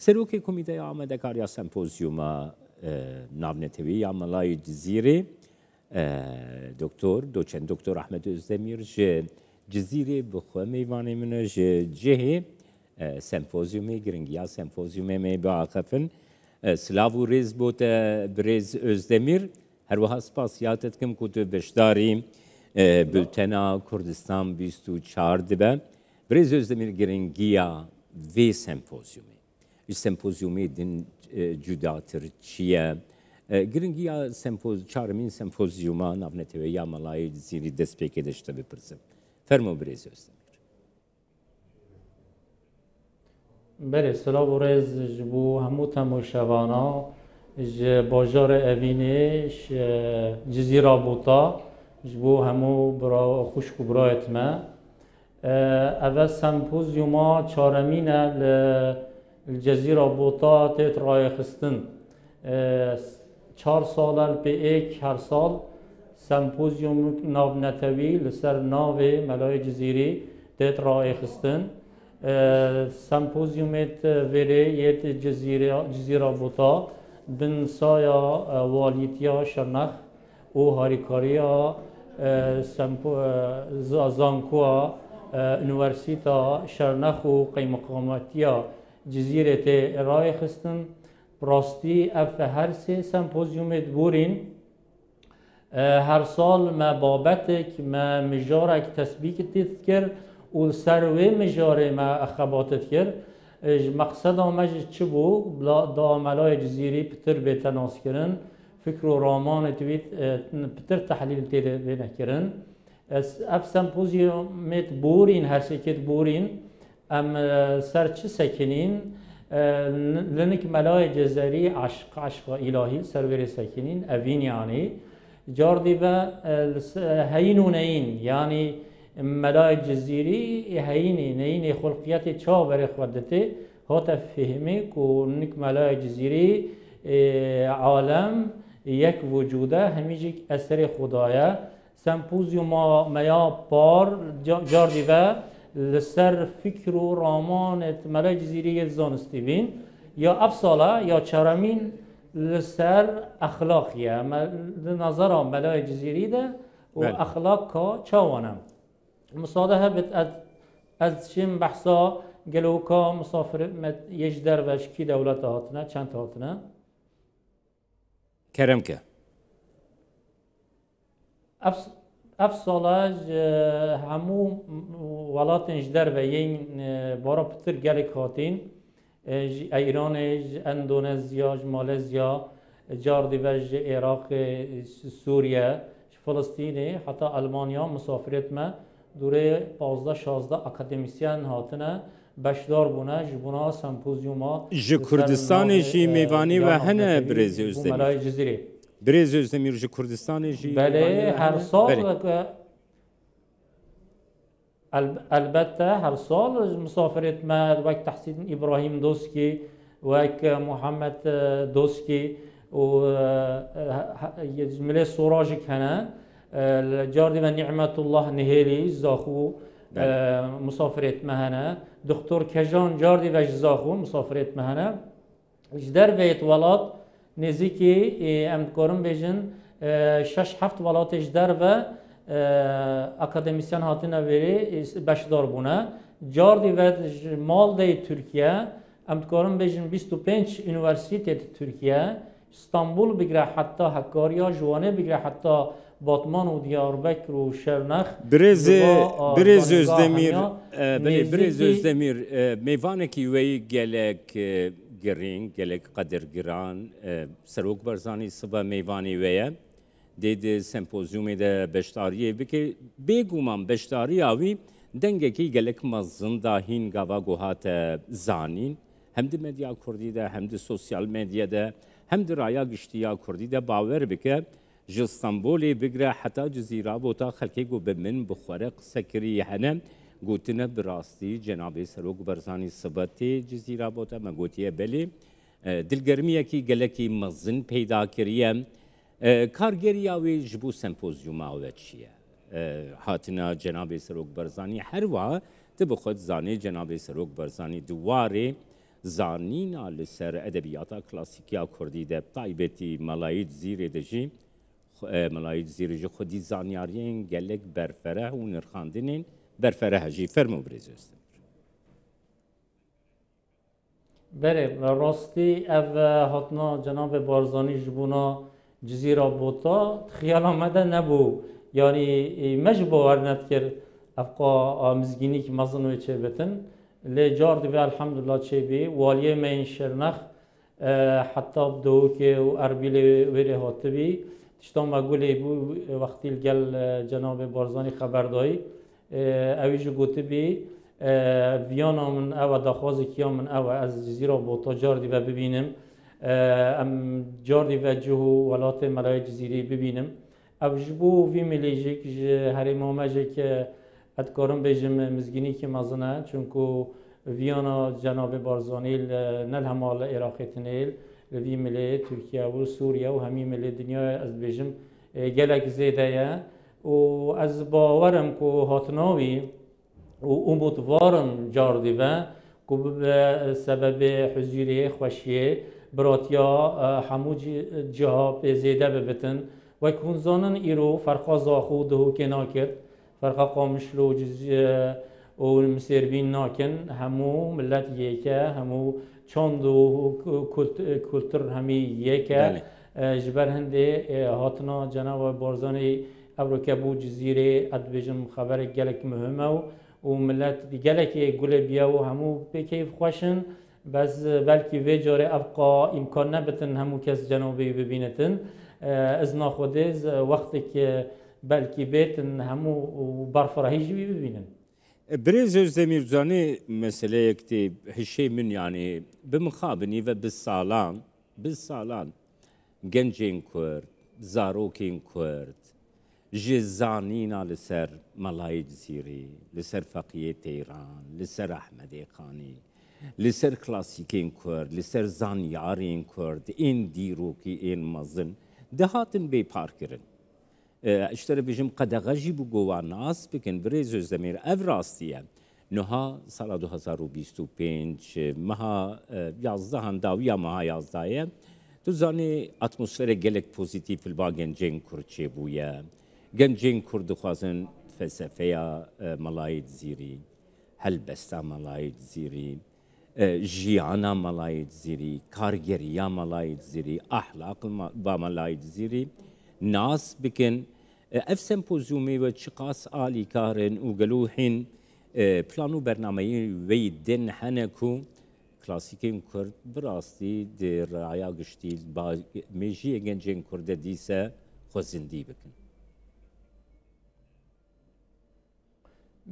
سروک کمیته آمادهکاری سمپوزیوم ناونتوی یا ملای جزیره دوچند دکتر احمد özdemir جزیره بخواه میوانه منه جه سمپوزیومی گرنگیا سمپوزیومی می باقفن سلاو و ریز بود بریز özdemir هر وها سپاسیاتت کم کتو بشداریم بلتنا کردستان 24 دبه بریز özdemir گرنگیا وی سمپوزیومی سمپوزیومی دن جداتر چیه گرنگیا چهارمین سمپوزیوما ناونتوی یا ملای جزیره دست پیک داشته بپرسم فرمو بریز özdemir بله سلام و رز جبو همو تماشاوانا باجار اوینش جزیره بوتا جبو همو برا خوشک و برایت ما اول سمپوزیوما چهارمین الجزیره بوتا تیت رای خستن 4 سال به یک هر سال سمپوزیوم ناونتوی لسر ناو ملای جزیره تیت رای خستن سمپوزیومت وره یت جزیره بوتا بن سایا والیتیا شرنخ و هاریکاریا زانکوا انورسیتا شرنخ و قیمقاماتیا جزیره تی رای خستن براستی اف هر سه سمپوزیومت بورین هر سال ما بابتك ما مجارك تسبيك تذكر والسروي مجاري ما أخباتت كر مقصد مجد چبو دا ملاي جزيري بتر بتناس كرن فكر و رامان تويت بتر تحليل تيد بينه كرن اف سمپوزيومت بورين هر سكت بورين ام سر چه سكنين لنك ملاي جزيري عشق إلهي سروري سكنين أفين يعني جاردي و هينونين يعني ملای جزیری هینی نینی خلقیت چا بر خودته هات فهمی کو نک ملای جزیری عالم یک وجوده همیشه اثر خدایه سمپوزیوم میا بار جاردی و لسر فکر و رامانت ملای جزیری زانستی بین یا افصاله یا چرامین لسر اخلاقیه نظر ملای جزیری ده و اخلاق کا چاوانم مصادها از شیم بحثا گلوکا مسافر یجدر و شکی دولت هاتنا چند هاتنا کرم که افصالاج همو ولات یجدر و این بارا پتر گلک هاتین ایران اندونزیا مالزیا جاردی و عراق سوریه فلسطین حتی آلمانیا مسافرت ما دوره 15-16 اکادمیسیان هاتنه بشدار بونه جبونا سمپوزیوما جه کردستان جی میوانی و هنه بریز özdemir بریز özdemir جه کردستان جی بله هر سال البته هر سال مسافرت ما وقت تحسین ابراهیم دوسکی وقت محمد دوسکی و جمله سوراج کنه جاردي من نعمة الله نهيلي زاخو مسافرت مهنا دكتور كجان جاردي وج زاخو مسافرت مهنا جدر بيت ولات نزيكي امدكارم بيجن 6-7 ولات جدر و اكاديميسيان هاتنا ويري بشدار بونه جاردي وج مال دي تركيا امدكارم بيجن 25 üniversite تركيا اسطنبول بگره حتى حکاریا جوانه بگره حتى باتمان و دیاربکر و شرنخ بریز özdemir بریز özdemir میوانه کی وی گلک گرین گلک قدر گران سروک برزانی صبح میوانی ویه دید سمپوزیومی ده بشتاریه بکه بگومان بشتاری آوی دنگه کی گلک مزن داهین گاوا گوهات زانین هم ده مدیا کردی ده هم ده سوسیال مدیا ده هم ده رایا گشتیا کردی ده باور بکه جستانبولی بگره حتی جزیره بوتا خلکی گو به من بخورق سکری هنم گوتنه براستی جناب سروک برزانی ثبتی جزیره بوتا ما گوتیه بلی دلگرمیه کی گلکی مزن پیدا کریه کارگریه وی جبو سمپوزیوم آوه چیه هاتنا جناب سروک برزانی هر وا تبخد زانی جناب سروک برزانی دواره زانینا لسر ادبیاتا کلاسیکیا کردی ده طایبتی ملایت زیر دجی ملایت زیر جی خودی زانیارین گلک برفره و نرخاندنین برفره هجی فرمو برزست بله راستی او هاتنا جناب بارزانی جبونا جزیره بوتا خیال آمده نبو یعنی مجبور نتکر افقا مزگینی که مزنوی چه بتن لجار دیوی الحمدلله چه بی والیه من شرنخ حتی بدو که و اربیل ویره هاته بی تشتا مگولی بو وقتی الگل جناب بارزانی خبر دایی اویجو گوته بی ویانا من او دخوازی کیا من او از جزیره بوتا جار دیوی ببینم ام جار دیوی جهو ولات ملای جزیره ببینم او جبو وی ملیجی که هری مامجی که ادکارم بیجم مزگینی که مزنه چونکو ویانا جناب بارزانی نل همال عراقی تنیل وی ملی ترکیه و سوریه و همی ملی دنیا از بیجم گلک زیده یا و از باورم که هاتناوی و امیدوارم جاردی و که به سبب حضوری خوشیه براتیا همو جها به زیده ببتن و کنزانن ایرو فرقا زاخو دهو که ناکرد فرقا قامشلو و مسیربین ناکن همو ملت یکه همو چاند و کلتر همی یکه جبر هنده هاتنا جناب بارزانی اوروکه بو جزیره ادبیجم خبر گلک مهمه و ملت گلک گل بیا و همو بکیف خوشن بس بلکی وی جاره افقا امکان نبتن همو کس جنابی ببینتن از ناخودز وقتی که بلکی بیتن همو برفراهی جوی ببینن برز özdemir Canı mesele ekti hişe min yani bimxabini ve bisalan gencin Kurd zarokin Kurd jizanina li ser Malayê Cizîrê li ser Feqiyê Teyran li ser Ehmedê Xanî li ser klasîkên Kurd li ser zanyarên Kurd ên dîrokî ên mezin dihatin bêparkirin اشتر بيجم قدغجي بو ناس بكن بريز زمير افراستيه نها سال 2025 مها 11 داويا مها 11 تو زاني اتمosfere gelek pozitif البا gencên Kurd çêbûye gencên Kurd dixwazin felsefeya Malayê Cizîrê helbesta Malayê Cizîrê jiyana Malayê Cizîrê kargeriya Malayê Cizîrê ahlaq ba Malayê Cizîrê ناس بکن اف سمپوزیومی و چقاس آلی کارن و گلوحین پلانو برنامه‌ی وی دن هنکو کلاسیکین کرد براستی در رعایا گشتیل با میجی گنجین کرد دیسه خوزندی بکن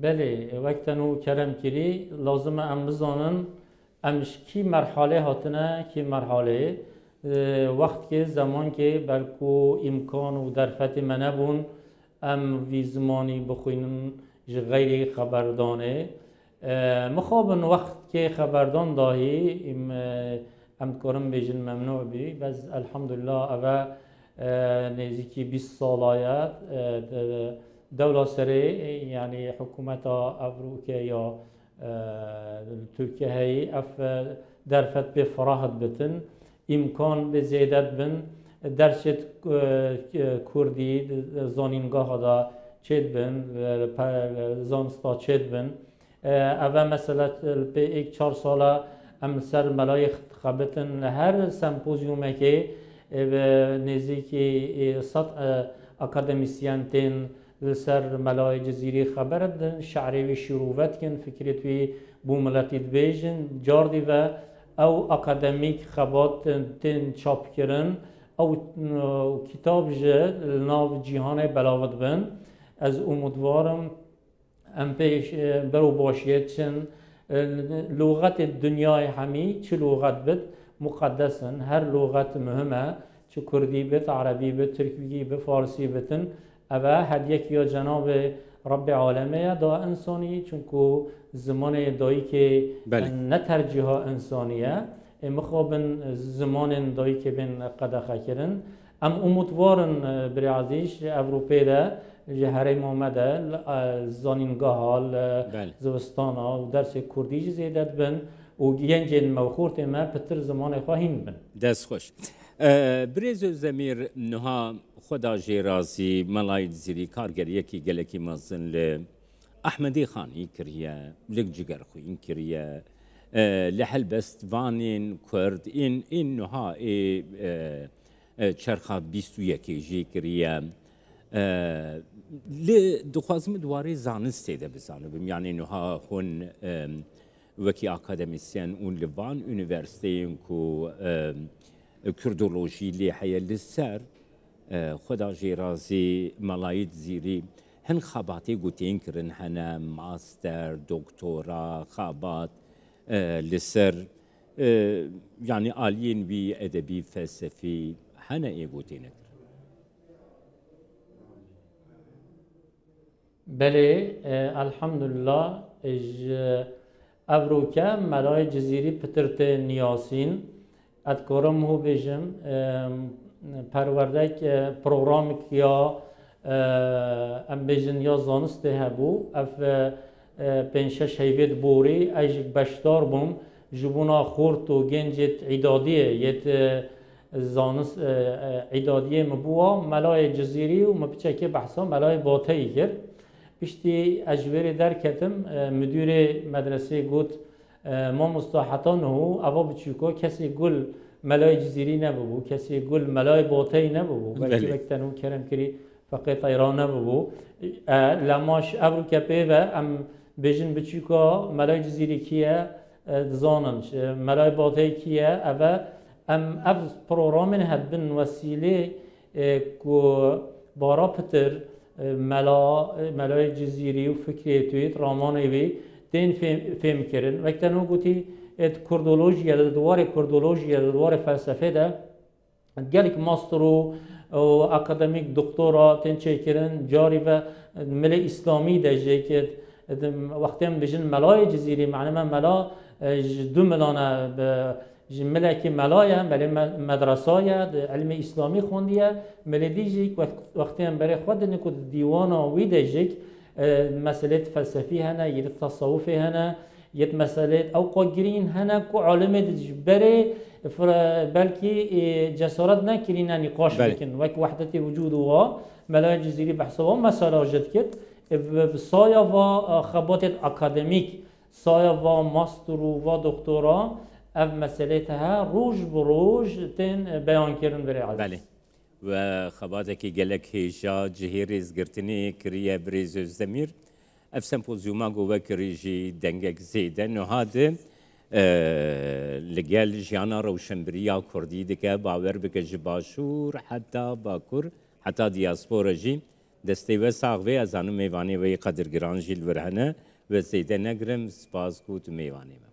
بله وقتنو کرم کری لازم ام بزانن امش کی مرحله هاتنه کی مرحله وقت که زمان که بلکو امکان و درفت منبون ام وی زمانی بخوینن غیر خبردانه مخابن وقت که خبردان داهی ام کارم بیجن ممنوع بی بس الحمدلله اوه نزدیکی 20 سالایت دوله سری یعنی حکومت افروکه یا ترکیه هی اف درفت به فراحت بتن امکان به زیادت بن درشت کردی زانینگاه دا چید بن زانستا چید بن اول مثلا به 1-4 ساله ام سر ملای خبتن هر سمپوزیومه که نزدیکی 100 اکادمیسیان تین سر ملای جزیره خبرد شعری و شروعات کن فکرت وی بوملتی بیجن جاردی و او اکادمیک خبات تن چاپ کردن او کتاب جه ناو جهان بلاوت بن از امیدوارم ام پیش برو باشید چن لغت دنیای همی چه لغت بد مقدسن هر لغت مهمه چه کردی بد عربی بد ترکی بد فارسی بتن اوه هدیه یا جناب رب عالمه دا انسانی چونکو زمان دایی که نترجیح انسانیه مخابن زمان دایی که بین قدخه کرن ام امیدوارن بری عزیز اروپای ده جهرم آمده زانینگاه ها زوستان ها و درس کردی زیدت بن و گنج موخورت ما پتر زمان خواهیم بن. دست خوش. برز زمیر نها خدا جرازی ملاید زیری کارگری کی گلکی مزن ل احمدی خانی کریه لگ جگر خوین کریه لحل بست وانین کرد این نها چرخا 21 جی کریه لدخوازم دواری زانسته ده بزانم یعنی نها هون وکی اکادمیسین اون لوان یونیورسیتین کو کردولوژی لی حیا لسر خدا جرازی ملاید زیری هن خاباتی گوتین کرن هنه ماستر دکتورا خابات لسر يعني آلين بي أدبي فلسفي حنا إيجوتينك بله الحمد لله أبروكا ملاي جزيري بترت نياسين أذكرهم هو بيجم پروردك برنامج يا ام بيجن يا زانسته هبو اف پنشش هيفيد بوري اجيك بشتار بوم جبونا خورت و گنجت عدادیه یت زانس عدادیه مبوا ملای جزیری و مبچه بحثا ملای باطهی کرد پشتی اجوری در کتم مدیر مدرسه گوت ما مصطلحاتان هو اوا بچوکا کسی گل ملای جزیری نبود کسی گل ملای باطهی نبود وقتی وقتنو کرم کری فقط ایران نبود لماش ابرو کپی و ام بیشن بچوکا ملای جزیری کیه زاننش ملای باطهی کیه اوا ام اف پروگرامن هدبن وسیله کو بارا پتر ملای جزیری و فکریتویت رامانه وی دین فهم کردن وقتی نو گویی کردولوژی دوار کردولوژی دوار فلسفه ده گلیک ماسترو و اکادمیک دکترا تنچه کردن جاری و ملی اسلامی ده جه که وقتی هم بجن ملای جزیری معنی من ملا دو ملانه ملکی ملایا ملی مدرسای علم اسلامی خوندیه ملی دیجیک وقتی هم برای خود نکود دیوانا ویده جیک مسئله فلسفی هنه یه تصوفی هنه یه مسئله او قاگرین هنه کو علم برای بلکی جسارت نکرین نقاش بکن وک وحدت وجود و ملای جزیری بحثا مسئله جد کرد سایا و خبات اکادمیک سایا و ماستر و دکترا اف مسئله ها روز بروز تن بیان کردن برای عزیز. بله. و خباتك جلك هيشا جهيريز قرتني كريا بريز الزمير اف سمبوزيوما جوا كريجي دنجك زيدا انه هذا لقال جيانا روشنبريا كردي دكا باور بك جباشور حتى باكر حتى دياسبورا جي دستي وساغوي ازانو ميواني وي قدر جرانجي الورهنه و زيدا نگرم سپاس كوت ميواني